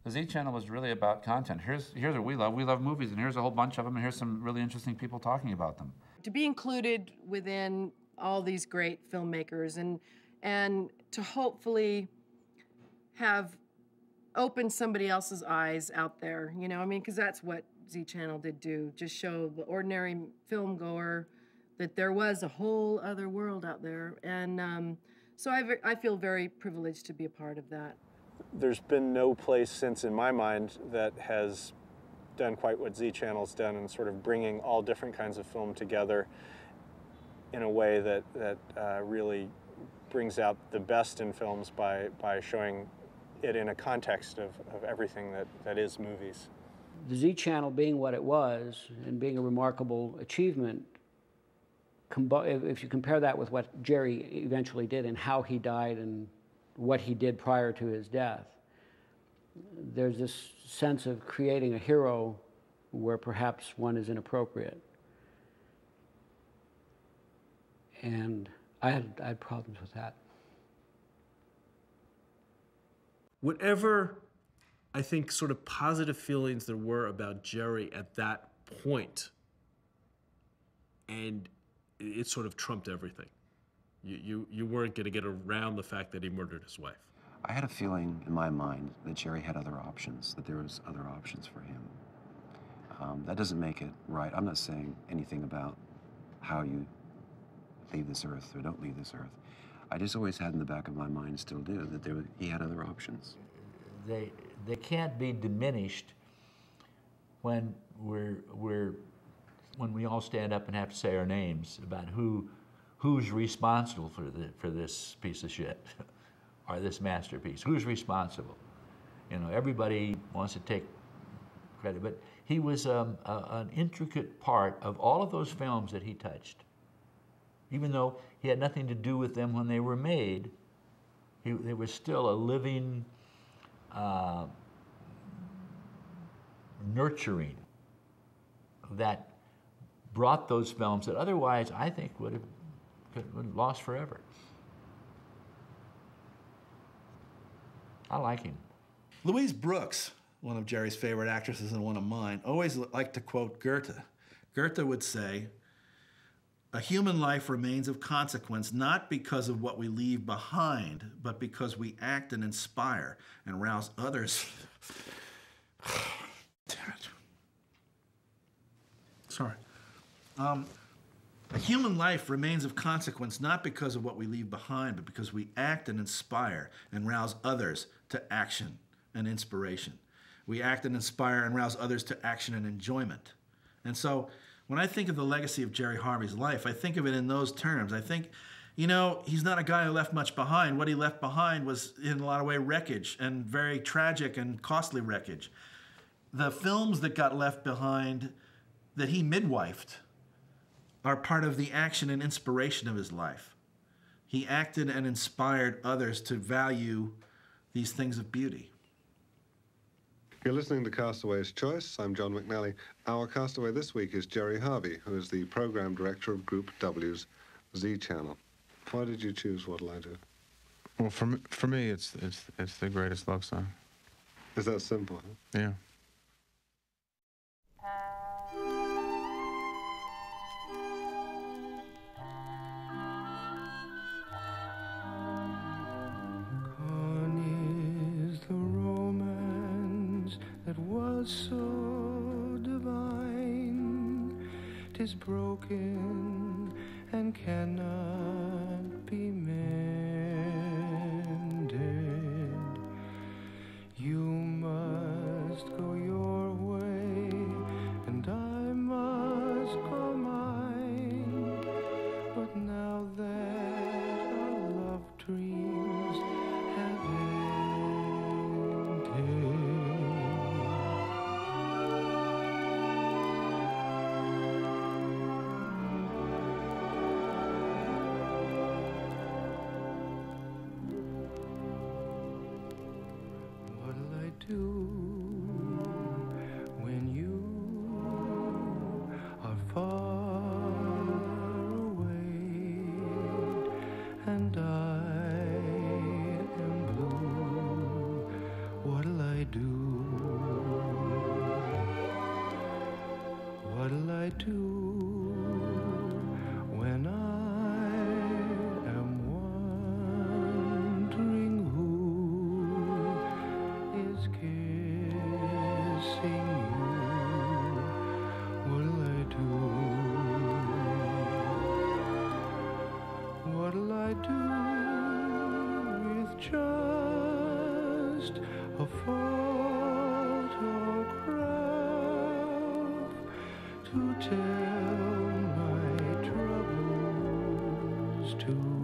The Z Channel was really about content. Here's what we love. We love movies, and here's a whole bunch of them, and here's some really interesting people talking about them. To be included within all these great filmmakers and to hopefully have opened somebody else's eyes out there, you know, I mean, because that's what Z Channel did do, just show the ordinary film goer that there was a whole other world out there. And so I feel very privileged to be a part of that. There's been no place since, in my mind, that has done quite what Z Channel's done in sort of bringing all different kinds of film together in a way that really brings out the best in films by showing it in a context of everything that is movies. The Z Channel being what it was and being a remarkable achievement, if you compare that with what Jerry eventually did and how he died and what he did prior to his death, there's this sense of creating a hero where perhaps one is inappropriate. And I had problems with that. Whatever, I think, sort of positive feelings there were about Jerry at that point, and it sort of trumped everything. You weren't going to get around the fact that he murdered his wife. I had a feeling in my mind that Jerry had other options, that there was other options for him. That doesn't make it right. I'm not saying anything about how you leave this earth or don't leave this earth. I just always had in the back of my mind, still do, that he had other options. They can't be diminished when when we all stand up and have to say our names about who's responsible for this piece of shit or this masterpiece. Who's responsible? You know, everybody wants to take credit, but he was an intricate part of all of those films that he touched. Even though he had nothing to do with them when they were made, they were still a living, nurturing that brought those films that otherwise I think would have lost forever. I like him. Louise Brooks, one of Jerry's favorite actresses and one of mine, always liked to quote Goethe. Goethe would say, "A human life remains of consequence not because of what we leave behind, but because we act and inspire and rouse others." Damn it. Sorry. A human life remains of consequence not because of what we leave behind, but because we act and inspire and rouse others to action and inspiration. We act and inspire and rouse others to action and enjoyment. And so when I think of the legacy of Jerry Harvey's life, I think of it in those terms. I think, you know, he's not a guy who left much behind. What he left behind was, in a lot of ways, wreckage, and very tragic and costly wreckage. The films that got left behind that he midwifed are part of the action and inspiration of his life. He acted and inspired others to value these things of beauty. You're listening to Castaway's Choice. I'm John McNally. Our castaway this week is Jerry Harvey, who is the program director of Group W's Z Channel. Why did you choose What'll I Do? Well, for me, it's the greatest love song. Is that simple? Huh? Yeah. That was so divine, 'tis broken and cannot be mended. You must go your way, and I must go mine. But now that our love dreams have ended, do when you are far away and I am blue? What'll I do? I do with just a photograph to tell my troubles to.